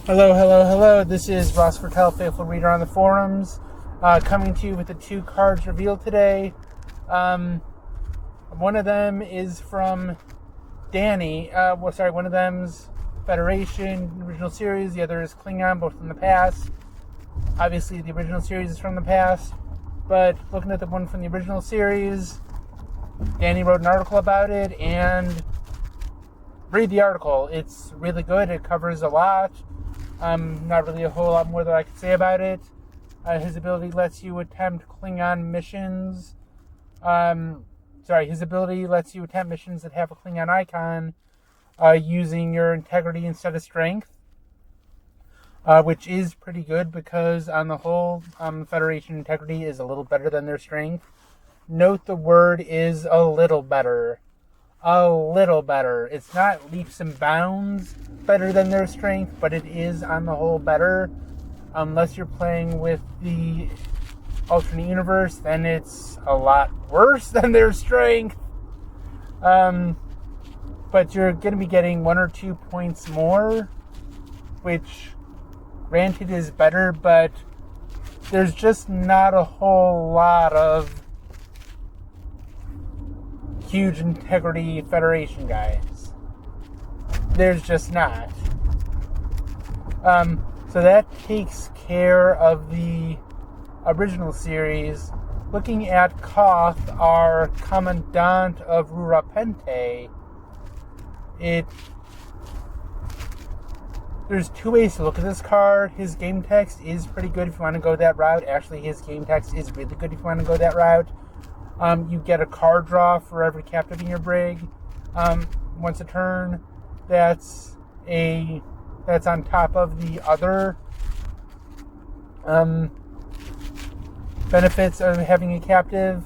Hello, hello, hello. This is Ross Fertel, faithful reader on the forums, coming to you with the 2 cards revealed today. One of them is from Danny. One of them's Federation, original series. The other is Klingon, both from the past. Obviously, the original series is from the past. But looking at the one from the original series, Danny wrote an article about it, and read the article. It's really good. It covers a lot. Not really a whole lot more that I could say about it. His ability lets you attempt Klingon missions. His ability lets you attempt missions that have a Klingon icon using your integrity instead of strength, which is pretty good because on the whole, Federation integrity is a little better than their strength. Note the word is a little better. A little better. It's not leaps and bounds better than their strength, but it is on the whole better. Unless you're playing with the alternate universe, then it's a lot worse than their strength. But you're going to be getting 1 or 2 points more, which granted is better, but there's just not a whole lot of huge integrity Federation guys. There's just not. So that takes care of the original series. Looking at Koth, our Commandant of Rurapente, there's 2 ways to look at this card. His game text is pretty good if you want to go that route. Actually, his game text is really good if you want to go that route. You get a card draw for every captive in your brig. Once a turn, that's on top of the other benefits of having a captive.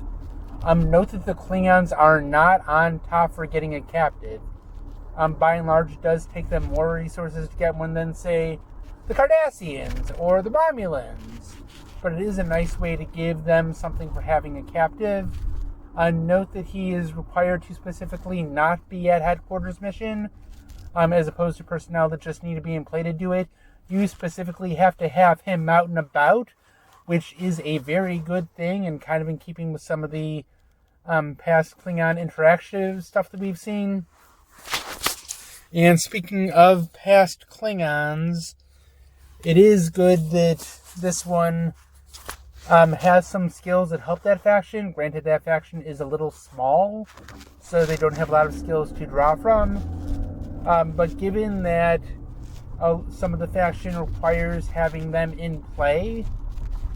Note that the Klingons are not on top for getting a captive. By and large, it does take them more resources to get one than, say, the Cardassians or the Romulans. But it is a nice way to give them something for having a captive. Note that he is required to specifically not be at headquarters mission, as opposed to personnel that just need to be in play to do it. You specifically have to have him out and about, which is a very good thing and kind of in keeping with some of the past Klingon interactive stuff that we've seen. And speaking of past Klingons, it is good that this one has some skills that help that faction. Granted, that faction is a little small, so they don't have a lot of skills to draw from. But given that some of the faction requires having them in play,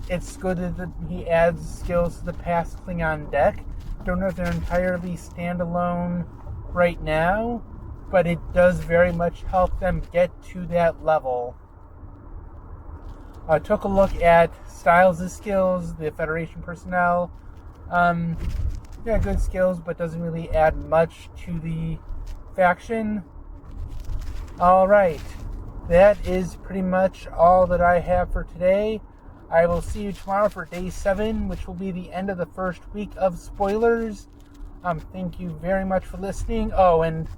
it's good that he adds skills to the past Klingon deck. Don't know if they're entirely standalone right now, but it does very much help them get to that level. I took a look at Styles' skills, the Federation personnel. Good skills, but doesn't really add much to the faction. Alright, that is pretty much all that I have for today. I will see you tomorrow for day 7, which will be the end of the first week of spoilers. Thank you very much for listening. Oh, and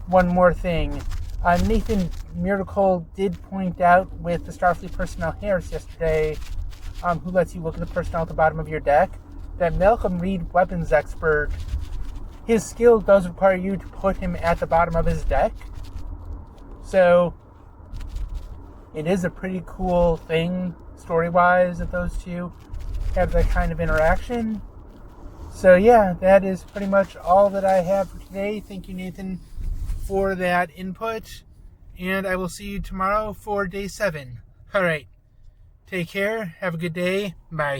one more thing. Nathan Miracle did point out with the Starfleet Personnel Harris yesterday, who lets you look at the personnel at the bottom of your deck, that Malcolm Reed, Weapons Expert, his skill does require you to put him at the bottom of his deck. So, it is a pretty cool thing, story-wise, that those two have that kind of interaction. So yeah, that is pretty much all that I have for today. Thank you, Nathan, for that input, and I will see you tomorrow for day 7. Alright, take care, have a good day, bye.